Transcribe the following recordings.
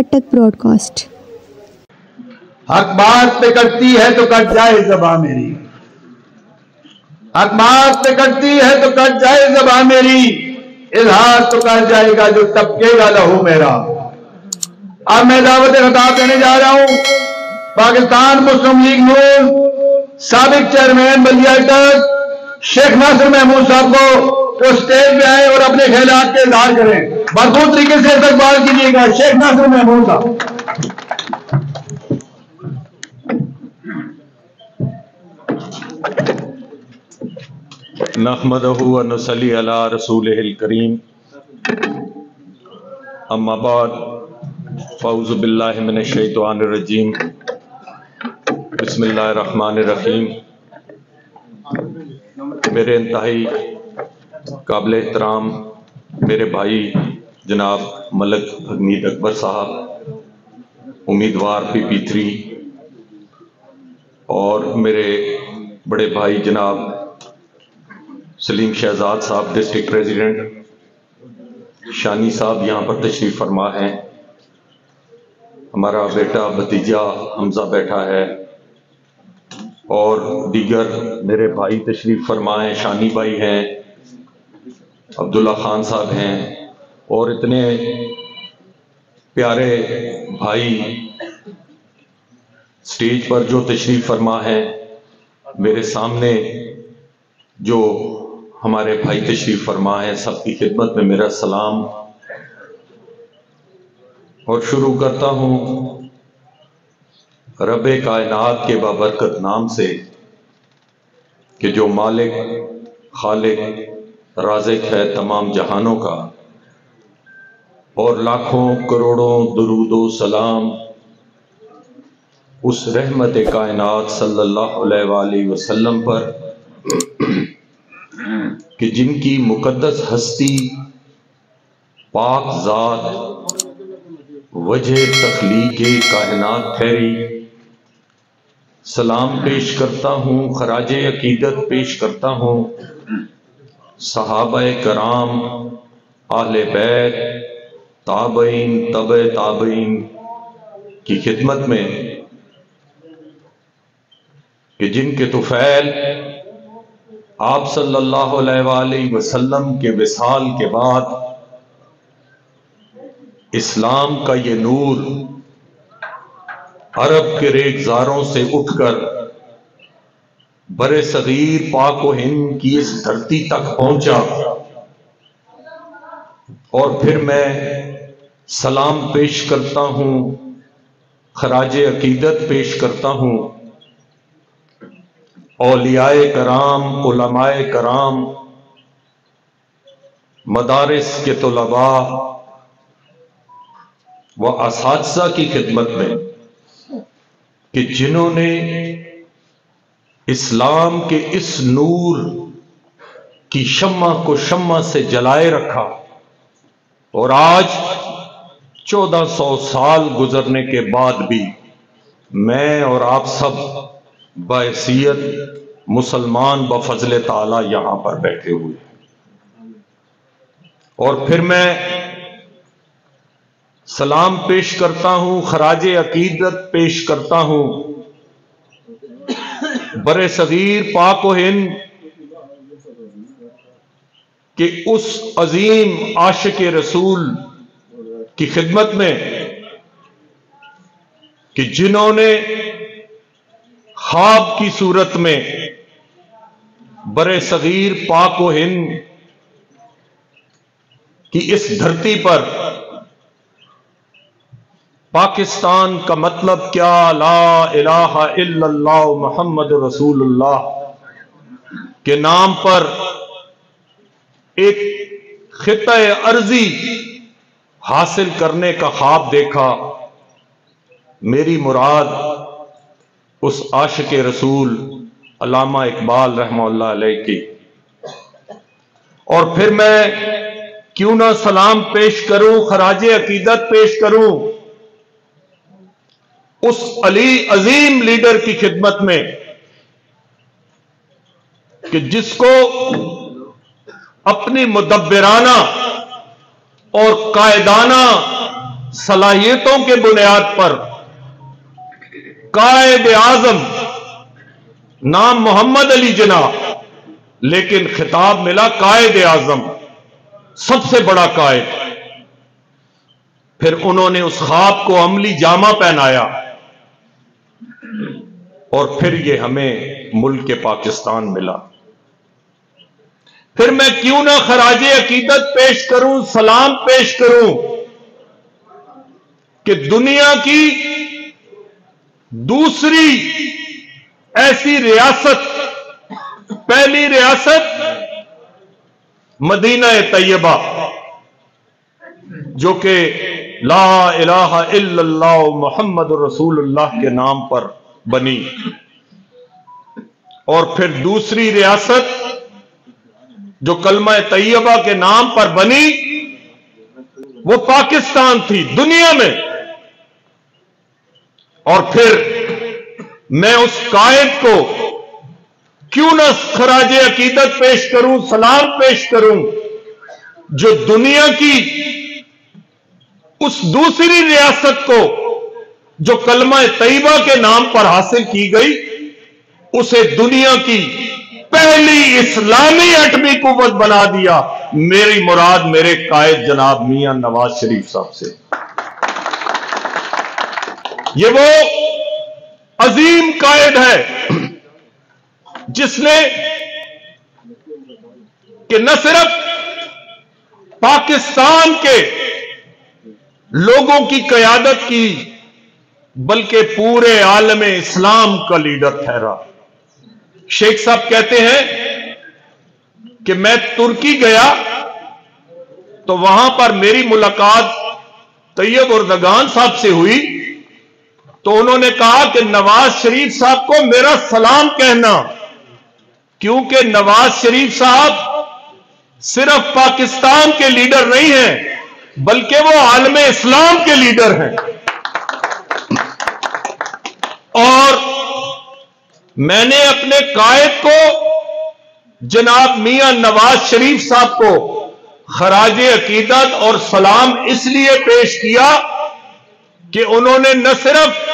اٹک Broad cost. حق بات پہ کٹتی ہے تو کٹ جائے زبان میری، حق بات پہ کٹتی ہے تو کٹ جائے زبان میری، اظہار تو کر جائے گا جو ٹپکے گا لہو میرا۔ اب میں دعوت خطاب دینے جا رہا ہوں پاکستان مسلم لیگ نون سابق چیئرمین بلدیہ اٹک شیخ ناصر محمود صاحب کو تو اسٹیج پہ آئے اور اپنے خیالات کے اظہار کریں۔ بھرپور طریقے سے استقبال کیجیے گا شیخ ناصر محمود صاحب۔ نحمدہ و نصلی علی رسولہ الکریم، اما بعد، فاعوذ باللہ من الشیطان الرجیم، بسم اللہ الرحمن الرحیم۔ میرے انتہائی قابل احترام میرے بھائی جناب ملک حمید اکبر صاحب، امیدوار PP3، اور میرے بڑے بھائی جناب سلیم شہزاد صاحب ڈسٹرکٹ پریزیڈنٹ، شانی صاحب یہاں پر تشریف فرما ہیں، ہمارا بیٹا بھتیجا حمزہ بیٹھا ہے، اور دیگر میرے بھائی تشریف فرما ہیں، شانی بھائی ہیں، عبداللہ خان صاحب ہیں، اور اتنے پیارے بھائی سٹیج پر جو تشریف فرما ہیں، میرے سامنے جو ہمارے بھائی تشریف فرما ہیں، سب کی خدمت میں میرا سلام، اور شروع کرتا ہوں رب کائنات کے بابرکت نام سے کہ جو مالک خالق رازق ہے تمام جہانوں کا، اور لاکھوں کروڑوں درود و سلام اس رحمت کائنات صلی اللہ علیہ وآلہ وسلم پر کہ جن کی مقدس ہستی پاک ذات وجہ تخلیق کائنات ٹھہری۔ سلام پیش کرتا ہوں، خراج عقیدت پیش کرتا ہوں صحابہ کرام، اہل بیت، تابعین، تبع تابعین کی خدمت میں کہ جن کے طفیل آپ صلی اللہ علیہ وآلہ وسلم کے وصال کے بعد اسلام کا یہ نور عرب کے ریگزاروں سے اٹھ کر بر صغیر پاک و ہند کی اس دھرتی تک پہنچا، اور پھر میں سلام پیش کرتا ہوں، خراج عقیدت پیش کرتا ہوں اولیاء کرام، علماء کرام، مدارس کے طلباء و اساتذہ کی خدمت میں کہ جنہوں نے اسلام کے اس نور کی شمع کو شمع سے جلائے رکھا، اور آج 1400 سال گزرنے کے بعد بھی میں اور آپ سب بحیثیت مسلمان بفضل تعالی یہاں پر بیٹھے ہوئے، اور پھر میں سلام پیش کرتا ہوں، خراج عقیدت پیش کرتا ہوں بر صغیر پاک و ہند کہ اس عظیم عاشق رسول کی خدمت میں کہ جنہوں نے خواب کی صورت میں بر صغیر پاک و ہند کی اس دھرتی پر پاکستان کا مطلب کیا، لا الہ الا اللہ محمد رسول اللہ کے نام پر ایک خطہ ارضی حاصل کرنے کا خواب دیکھا۔ میری مراد اس عاشق رسول علامہ اقبال رحمہ اللہ علیہ کی، اور پھر میں کیوں نہ سلام پیش کروں، خراج عقیدت پیش کروں اس علی عظیم لیڈر کی خدمت میں کہ جس کو اپنی مدبرانہ اور قائدانہ صلاحیتوں کے بنیاد پر قائد اعظم نام محمد علی جناح، لیکن خطاب ملا قائد اعظم، سب سے بڑا قائد۔ پھر انہوں نے اس خواب کو عملی جامہ پہنایا اور پھر یہ ہمیں ملک پاکستان ملا۔ پھر میں کیوں نہ خراج عقیدت پیش کروں، سلام پیش کروں کہ دنیا کی دوسری ایسی ریاست، پہلی ریاست مدینہ طیبہ جو کہ لا الہ الا اللہ محمد رسول اللہ کے نام پر بنی، اور پھر دوسری ریاست جو کلمہ طیبہ کے نام پر بنی وہ پاکستان تھی دنیا میں۔ اور پھر میں اس قائد کو کیوں نہ خراج عقیدت پیش کروں، سلام پیش کروں، جو دنیا کی اس دوسری ریاست کو جو کلمہ طیبہ کے نام پر حاصل کی گئی، اسے دنیا کی پہلی اسلامی ایٹمی قوت بنا دیا۔ میری مراد میرے قائد جناب میاں نواز شریف صاحب سے۔ یہ وہ عظیم قائد ہے جس نے کہ نہ صرف پاکستان کے لوگوں کی قیادت کی بلکہ پورے عالم اسلام کا لیڈر ٹھہرا۔ شیخ صاحب کہتے ہیں کہ میں ترکی گیا تو وہاں پر میری ملاقات طیب اردگان صاحب سے ہوئی، تو انہوں نے کہا کہ نواز شریف صاحب کو میرا سلام کہنا، کیونکہ نواز شریف صاحب صرف پاکستان کے لیڈر نہیں ہیں بلکہ وہ عالم اسلام کے لیڈر ہیں۔ اور میں نے اپنے قائد کو جناب میاں نواز شریف صاحب کو خراج عقیدت اور سلام اس لیے پیش کیا کہ انہوں نے نہ صرف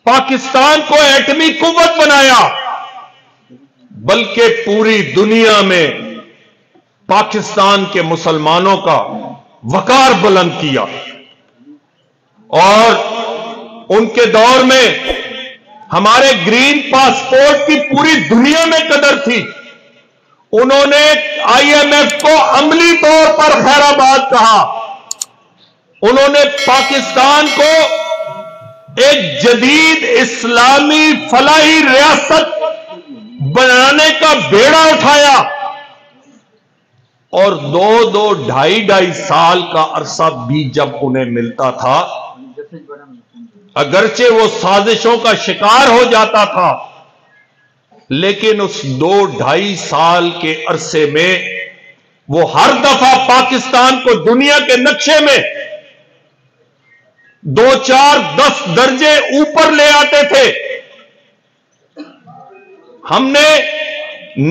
پاکستان کو ایٹمی قوت بنایا بلکہ پوری دنیا میں پاکستان کے مسلمانوں کا وقار بلند کیا۔ اور ان کے دور میں ہمارے گرین پاسپورٹ کی پوری دنیا میں قدر تھی۔ انہوں نے آئی ایم ایف کو عملی طور پر خیر آباد کہا۔ انہوں نے پاکستان کو ایک جدید اسلامی فلاحی ریاست بنانے کا بیڑا اٹھایا، اور دو ڈھائی سال کا عرصہ بھی جب انہیں ملتا تھا، اگرچہ وہ سازشوں کا شکار ہو جاتا تھا، لیکن اس 2-2.5 سال کے عرصے میں وہ ہر دفعہ پاکستان کو دنیا کے نقشے میں 2-4-10 درجے اوپر لے آتے تھے۔ ہم نے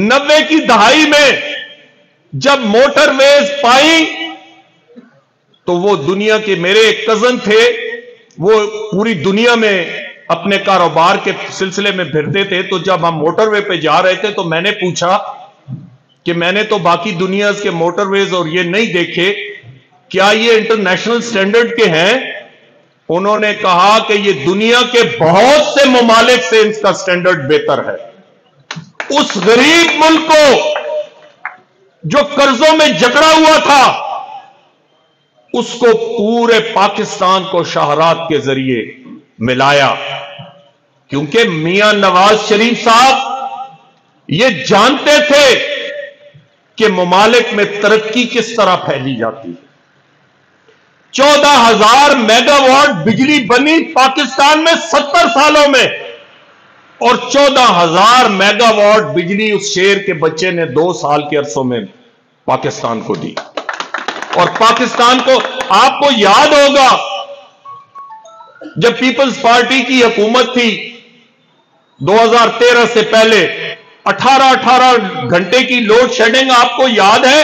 90 کی دہائی میں جب موٹر ویز پائی تو وہ دنیا کے میرے ایک کزن تھے، وہ پوری دنیا میں اپنے کاروبار کے سلسلے میں پھرتے تھے، تو جب ہم موٹر وے پہ جا رہے تھے تو میں نے پوچھا کہ میں نے تو باقی دنیا کے موٹر ویز اور یہ نہیں دیکھے، کیا یہ انٹرنیشنل سٹینڈرڈ کے ہیں؟ انہوں نے کہا کہ یہ دنیا کے بہت سے ممالک سے ان کا سٹینڈرڈ بہتر ہے۔ اس غریب ملک کو جو قرضوں میں جکڑا ہوا تھا، اس کو پورے پاکستان کو شاہراہ کے ذریعے ملایا، کیونکہ میاں نواز شریف صاحب یہ جانتے تھے کہ ممالک میں ترقی کس طرح پھیلی جاتی ہے۔ 14,000 میگا واٹ بجلی بنی پاکستان میں 70 سالوں میں، اور 14,000 میگا واٹ بجلی اس شیر کے بچے نے 2 سال کے عرصوں میں پاکستان کو دی۔ اور پاکستان کو آپ کو یاد ہوگا جب پیپلز پارٹی کی حکومت تھی 2013 سے پہلے 18 گھنٹے کی لوڈ شیڈنگ آپ کو یاد ہے؟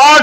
8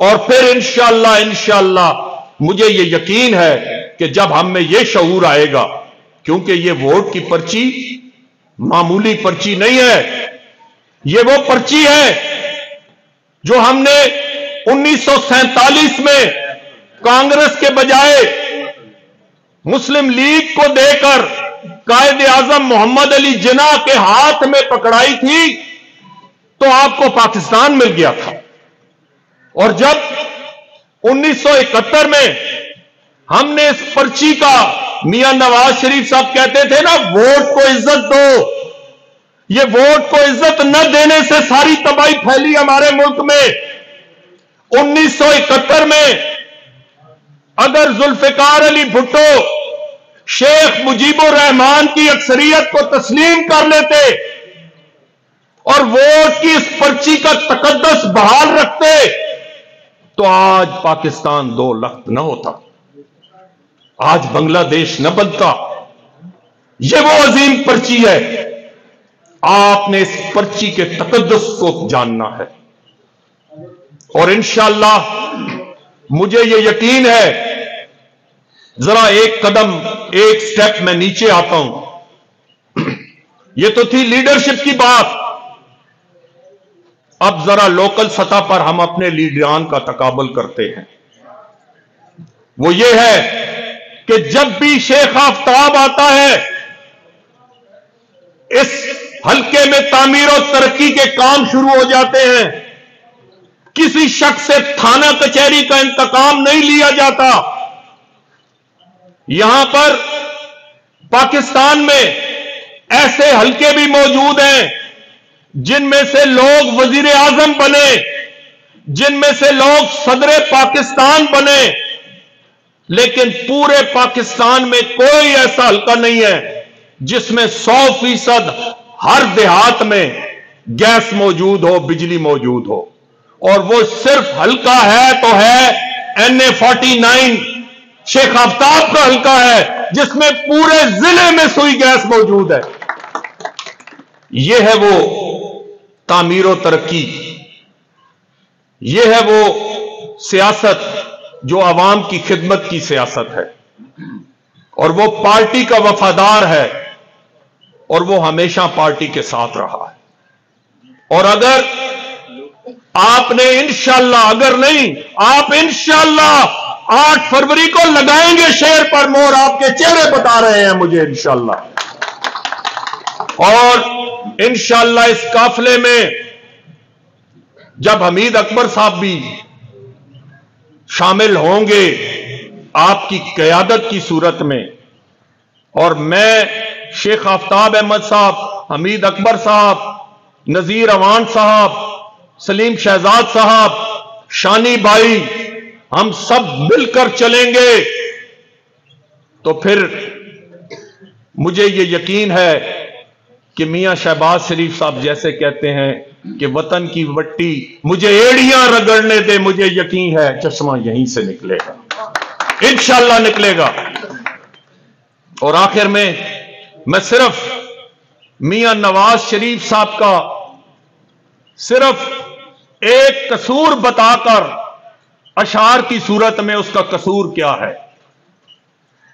اور پھر انشاءاللہ مجھے یہ یقین ہے کہ جب ہم میں یہ شعور آئے گا، کیونکہ یہ ووٹ کی پرچی معمولی پرچی نہیں ہے، یہ وہ پرچی ہے جو ہم نے 1947 میں کانگریس کے بجائے مسلم لیگ کو دے کر قائد اعظم محمد علی جناح کے ہاتھ میں پکڑائی تھی تو آپ کو پاکستان مل گیا تھا۔ اور جب 1971 میں ہم نے اس پرچی کا، میاں نواز شریف صاحب کہتے تھے نا ووٹ کو عزت دو، یہ ووٹ کو عزت نہ دینے سے ساری تباہی پھیلی ہمارے ملک میں۔ 1971 میں اگر ذوالفقار علی بھٹو شیخ مجیب الرحمان کی اکثریت کو تسلیم کر لیتے اور ووٹ کی اس پرچی کا تقدس بحال رکھتے تو آج پاکستان 2 لخت نہ ہوتا، آج بنگلہ دیش نہ بنتا۔ یہ وہ عظیم پرچی ہے، آپ نے اس پرچی کے تقدس کو جاننا ہے۔ اور انشاءاللہ مجھے یہ یقین ہے، ذرا ایک قدم ایک سٹیپ میں نیچے آتا ہوں۔ یہ تو تھی لیڈرشپ کی بات، اب ذرا لوکل سطح پر ہم اپنے لیڈران کا تقابل کرتے ہیں۔ وہ یہ ہے کہ جب بھی شیخ آفتاب آتا ہے، اس حلقے میں تعمیر و ترقی کے کام شروع ہو جاتے ہیں، کسی شخص سے تھانہ کچہری کا انتقام نہیں لیا جاتا۔ یہاں پر پاکستان میں ایسے حلقے بھی موجود ہیں جن میں سے لوگ وزیر اعظم بنے، جن میں سے لوگ صدر پاکستان بنے، لیکن پورے پاکستان میں کوئی ایسا حلقہ نہیں ہے جس میں 100% ہر دیہات میں گیس موجود ہو، بجلی موجود ہو۔ اور وہ صرف حلقہ ہے تو ہے NA 49 شیخ آفتاب کا حلقہ ہے، جس میں پورے ضلع میں سوئی گیس موجود ہے۔ یہ ہے وہ تعمیر و ترقی، یہ ہے وہ سیاست جو عوام کی خدمت کی سیاست ہے، اور وہ پارٹی کا وفادار ہے، اور وہ ہمیشہ پارٹی کے ساتھ رہا ہے۔ اور اگر آپ نے انشاءاللہ، اگر نہیں آپ انشاءاللہ 8 فروری کو لگائیں گے شیر پر مور، آپ کے چہرے بتا رہے ہیں مجھے انشاءاللہ۔ اور انشاءاللہ اس قافلے میں جب حمید اکبر صاحب بھی شامل ہوں گے آپ کی قیادت کی صورت میں، اور میں شیخ آفتاب احمد صاحب، حمید اکبر صاحب، نذیر اوان صاحب، سلیم شہزاد صاحب، شانی بھائی، ہم سب مل کر چلیں گے تو پھر مجھے یہ یقین ہے کہ میاں شہباز شریف صاحب جیسے کہتے ہیں کہ وطن کی وٹی مجھے ایڑیاں رگڑنے دے، مجھے یقین ہے چشمہ یہیں سے نکلے گا، انشاءاللہ نکلے گا۔ اور آخر میں صرف میاں نواز شریف صاحب کا صرف ایک قصور بتا کر، اشعار کی صورت میں اس کا قصور کیا ہے،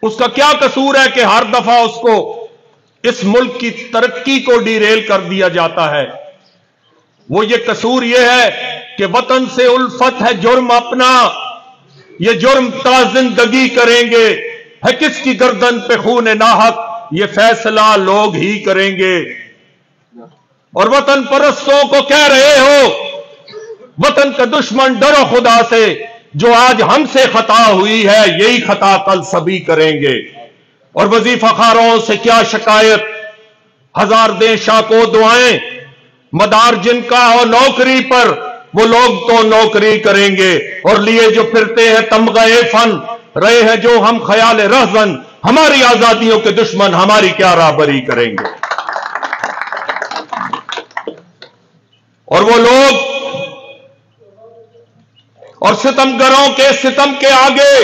اس کا کیا قصور ہے کہ ہر دفعہ اس کو اس ملک کی ترقی کو ڈیریل کر دیا جاتا ہے۔ وہ یہ قصور یہ ہے کہ وطن سے الفت ہے جرم اپنا، یہ جرم تا زندگی کریں گے، ہے کس کی گردن پہ خون ناحق، یہ فیصلہ لوگ ہی کریں گے۔ اور وطن پرستوں کو کہہ رہے ہو، وطن کا دشمن ڈرو خدا سے، جو آج ہم سے خطا ہوئی ہے یہی خطا کل سبھی کریں گے۔ اور وظیفہ خاروں سے کیا شکایت، ہزار دیں شاہ کو دعائیں، مدار جن کا ہو نوکری پر وہ لوگ تو نوکری کریں گے۔ اور لیے جو پھرتے ہیں تمغہ فن، رہے ہیں جو ہم خیال رہزن، ہماری آزادیوں کے دشمن ہماری کیا رہبری کریں گے۔ اور وہ لوگ اور ستمگروں کے ستم کے آگے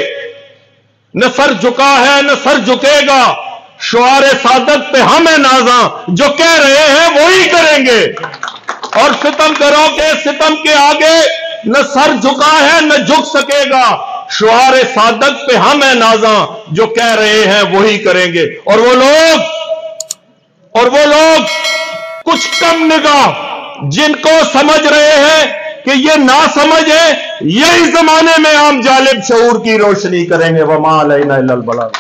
نہ سر جھکا ہے نہ سر جھکے گا، شعار سعادت پہ ہم ہیں نازاں، جو کہہ رہے ہیں وہی کریں گے۔ اور ستمگروں کے ستم کے آگے نہ سر جھکا ہے نہ جھک سکے گا. شعار صادق پہ ہم ہیں نازاں، جو کہہ رہے ہیں وہی کریں گے. اور وہ لوگ کچھ کم نگاہ جن کو سمجھ رہے ہیں کہ یہ نہ سمجھ ہے، یہی زمانے میں عام جالب شعور کی روشنی کریں گے. وما علینا الا البلاغ.